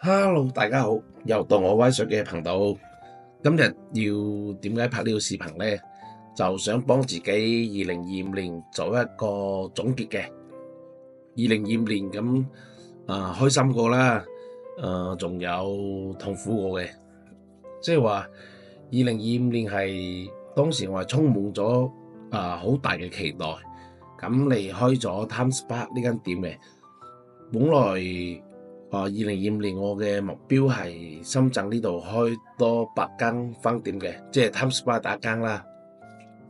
Hello，大家好，又到我威水嘅頻道。今日要點解拍呢個視頻呢？就想幫自己2025年做一個總結嘅。2025年咁開心過啦，仲有痛苦過嘅。即係話2025年係當時我係充滿咗好大嘅期待，咁離開咗 Times Park 呢間店嘅。本來2025年我嘅目標係深圳呢度開多8間分店嘅，即係 Times Park 第一間啦。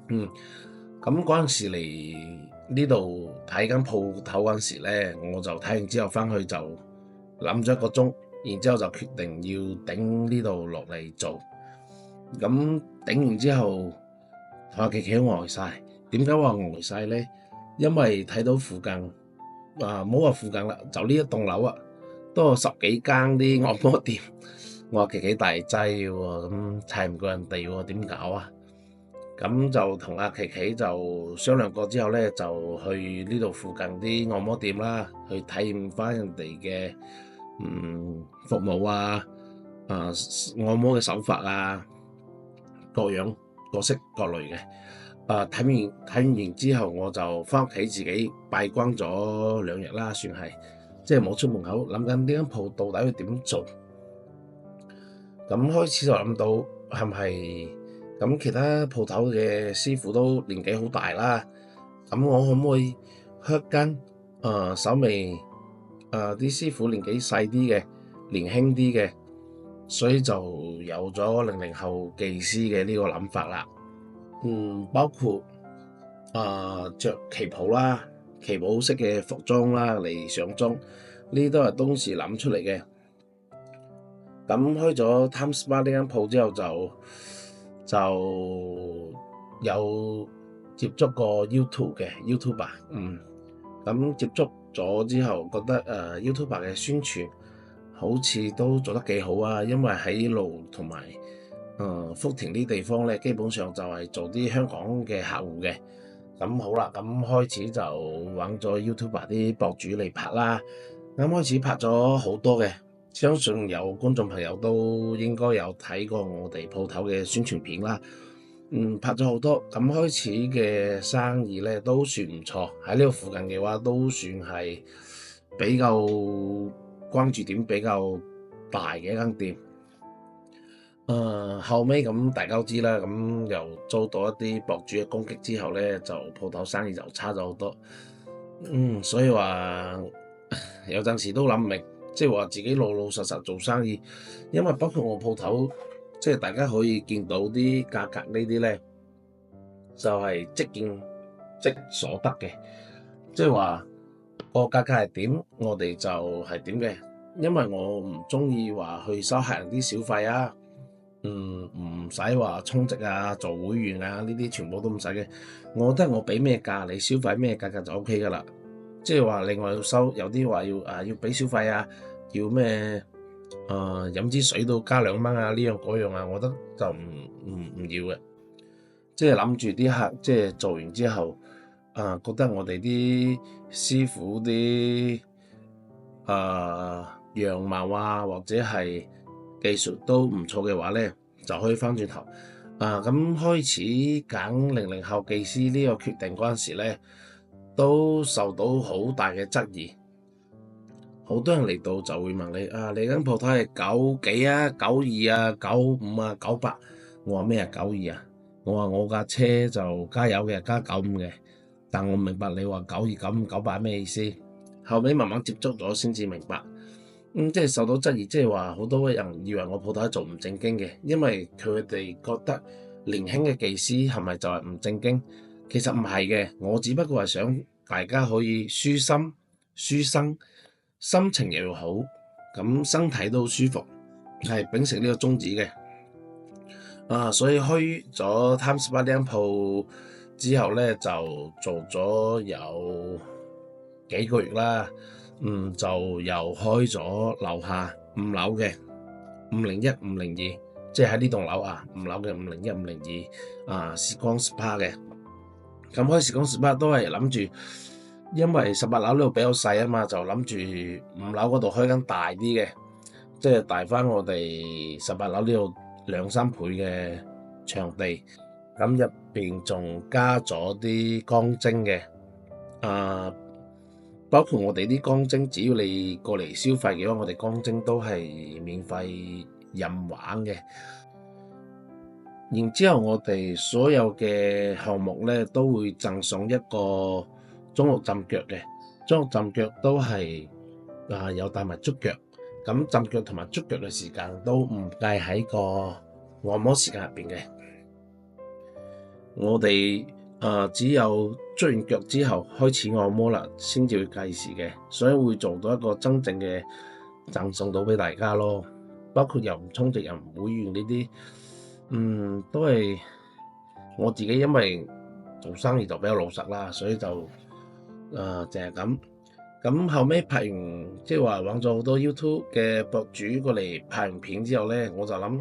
咁嗰陣時嚟呢度睇緊鋪頭嗰陣時咧，我就睇完之後翻去就諗咗1個鐘，然之後就決定要頂呢度落嚟做。咁頂完之後，同阿琪琪呆晒。點解話呆晒咧？因為睇到附近唔好話附近啦，就呢一棟樓都有10幾間啲按摩店。我話琪琪大劑喎，咁砌唔過人哋喎，點搞啊？咁就同阿琪琪就商量過之後咧，就去呢度附近啲按摩店啦，去體驗翻人哋嘅服務按摩嘅手法各樣各式各類嘅。睇完之後，我就翻屋企自己閉關咗2日啦，算係即係冇出門口，諗緊呢間鋪到底要點做。咁開始就諗到係咪咁其他鋪頭嘅師傅都年紀好大啦，咁我可唔可以開間稍微啲師傅年紀細啲嘅、年輕啲嘅，所以就有咗00後技師嘅呢個諗法啦。包括着旗袍啦、旗袍式嘅服裝啦嚟上妝，呢都係當時諗出嚟嘅。咁開咗 Times Park 呢間鋪之後，就有接觸過 YouTube 嘅 YouTuber。咁接觸咗之後，覺得YouTuber 嘅宣傳好似都做得幾好啊，因為喺路同埋福田啲地方咧，基本上就係做啲香港嘅客戶嘅。咁好啦，咁開始就揾咗 YouTuber 啲博主嚟拍啦。咁開始拍咗好多嘅，相信有觀眾朋友都應該有睇過我哋鋪頭嘅宣傳片啦。拍咗好多，咁開始嘅生意咧都算唔錯。喺呢個附近嘅話，都算係比較關注點比較大嘅一間店。後尾咁大家都知啦，咁又遭到一啲博主嘅攻擊之後咧，就鋪頭生意就差咗好多。所以話有陣時都諗唔明，即係話自己老老實實做生意，因為包括我鋪頭，即係大家可以見到啲價格呢啲咧，就係即見即所得嘅，即係話個價格係點，我哋就係點嘅。因為我唔中意話去收客人啲小費啊。唔使話充值做會員呢啲全部都唔使嘅。我覺得我俾咩價，你消費咩價格就 OK 噶啦。即係話另外要收，有啲話要俾消費要咩飲支水都加2蚊呢樣嗰樣我覺得就唔要嘅。即係諗住啲客即係做完之後覺得我哋啲師傅啲樣貌或者係技術都唔錯嘅話咧，就可以翻轉頭。咁開始揀00後技師呢個決定嗰陣時咧，都受到好大嘅質疑。好多人嚟到就會問你你間鋪頭係9幾929598。我話咩92？我話我架車就加油嘅，加95嘅。但我唔明白你話92、95、98咩意思？後尾慢慢接觸咗先至明白。即係受到質疑，即係話好多人以為我鋪頭係做唔正經嘅，因為佢哋覺得年輕嘅技師係咪就係唔正經？其實唔係嘅，我只不過係想大家可以舒心、舒身，心情又好，咁身體都舒服，係秉承呢個宗旨嘅。所以開咗 Times Park 呢間鋪之後咧，就做咗有幾個月啦。就又開咗樓下5樓嘅501、502，即係喺呢棟樓5樓嘅501、502時光 SPA 嘅。咁開時光 SPA 都係諗住，因為18樓呢度比較細啊嘛，就諗住5樓嗰度開間大啲嘅。即係大翻我哋18樓呢度2-3倍嘅場地，咁入邊仲加咗啲光晶嘅，包括我哋啲光晶，只要你過嚟消費嘅話，我哋光晶都係免費任玩嘅。然之後我哋所有嘅項目咧都會贈送一個中六浸腳嘅，中六浸腳都係有帶埋足腳，咁浸腳同埋足腳嘅時間都唔計喺個按摩時間入邊嘅。我哋只有捽完腳之後開始按摩啦，先至會計時嘅，所以會做到一個真正嘅贈送到俾大家咯。包括又唔充值又唔會員呢啲，都係我自己因為做生意就比較老實啦，所以就淨係咁。咁後尾拍完即係話揾咗好多 YouTube 嘅博主過嚟拍完片之後咧，我就諗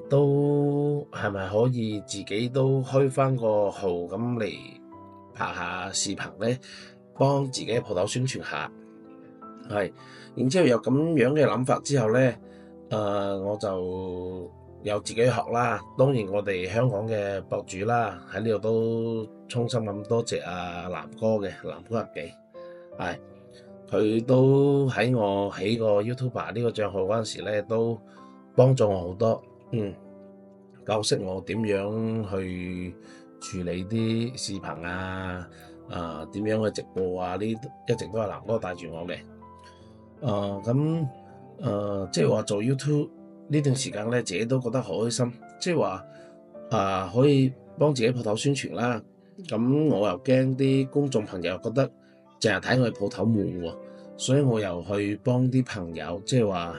都係咪可以自己都開翻個號咁嚟拍下視頻咧，幫自己嘅鋪頭宣傳下。係，然之後有咁樣嘅諗法之後咧，我就有自己學啦。當然我哋香港嘅博主啦，喺呢度都衷心咁多謝南哥阿記，係佢都喺我起個 YouTuber 呢個賬號嗰陣時咧，都幫助我好多，教識我點樣去處理啲視頻點樣去直播呢一直都係南哥帶住我嘅。即係話做 YouTube 呢段時間咧，自己都覺得好開心，即係話可以幫自己鋪頭宣傳啦。咁我又驚啲公眾朋友覺得淨係睇我哋鋪頭悶喎，所以我又去幫啲朋友，即係話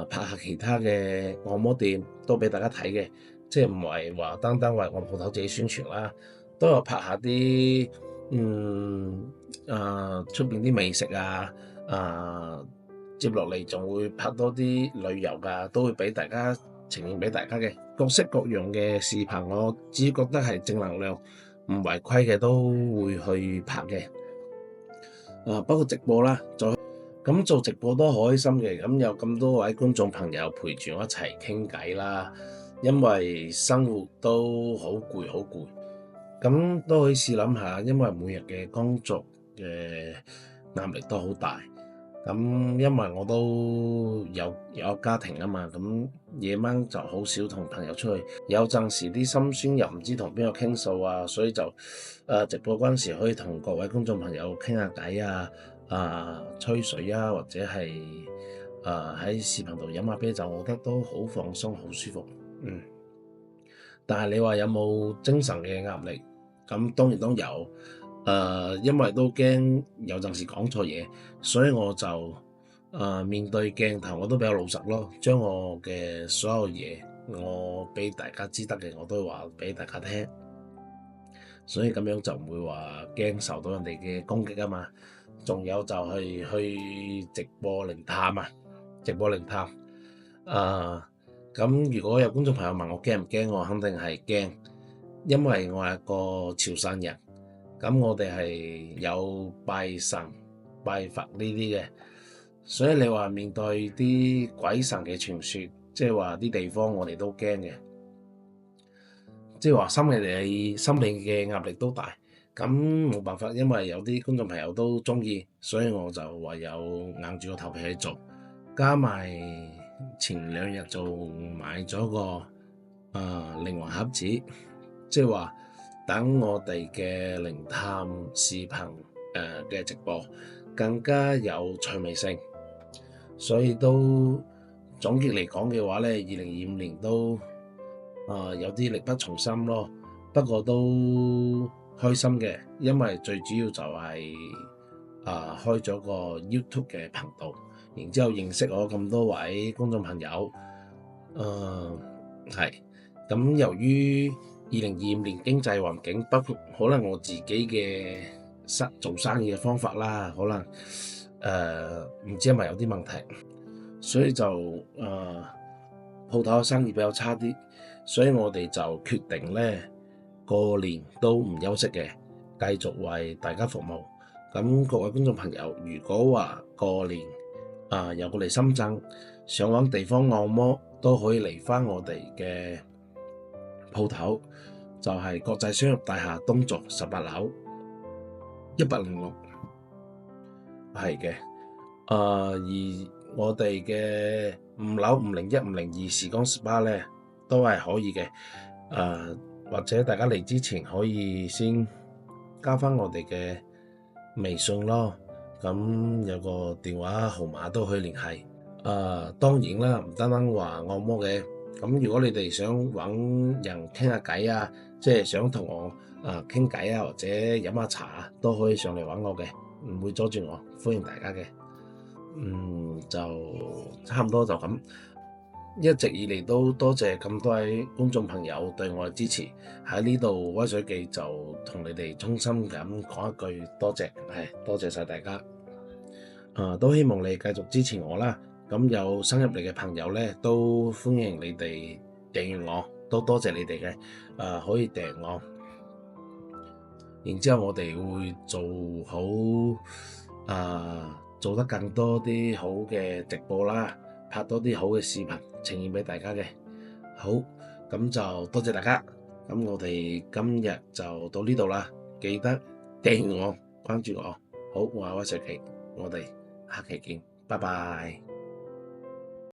拍下其他嘅按摩店都俾大家睇嘅，即係唔係話單單為我鋪頭自己宣傳啦，都有拍下啲出邊啲美食接落嚟仲會拍多啲旅遊都會俾大家呈現俾大家嘅各式各樣嘅視頻。我只覺得係正能量，唔違規嘅都會去拍嘅。包括直播啦，咁做直播都好開心嘅。咁有咁多位觀眾朋友陪住我一齊傾偈啦，因為生活都好攰，咁都可以試諗下，因為每日嘅工作嘅壓力都好大。咁因為我都有家庭啊嘛，咁夜晚就好少同朋友出去，有陣時啲心酸又唔知同邊個傾訴所以就直播嗰陣時可以同各位觀眾朋友傾下偈吹水或者係喺視頻度飲下啤酒，我覺得都好放鬆好舒服。但係你話有冇精神嘅壓力？咁當然都有。因為都驚有陣時講錯嘢，所以我就面對鏡頭我都比較老實咯，將我嘅所有嘢我俾大家知得嘅我都會話俾大家聽，所以咁樣就唔會話驚受到人哋嘅攻擊啊嘛。仲有就係去直播靈探咁如果有觀眾朋友問我驚唔驚，我肯定係驚，因為我係一個潮汕人。咁我哋係有拜神拜佛呢啲嘅，所以你話面對啲鬼神嘅傳說，即係話啲地方我哋都驚嘅，即係話心理嘅壓力都大。咁冇辦法，因為有啲觀眾朋友都中意，所以我就唯有硬住個頭皮去做。加埋前2日就買咗個靈魂盒子，即係話等我哋嘅靈探視頻嘅直播更加有趣味性，所以都總結嚟講嘅話咧，2025年都有啲力不從心咯。不過都開心嘅，因為最主要就係開咗個 YouTube 嘅頻道，然之後認識我咁多位觀眾朋友。係咁，由於2025年經濟環境，包括可能我自己嘅做生意嘅方法啦，可能唔知係咪有啲問題，所以就鋪頭嘅生意比較差啲，所以我哋就決定咧過年都唔休息嘅，繼續為大家服務。咁各位觀眾朋友，如果話過年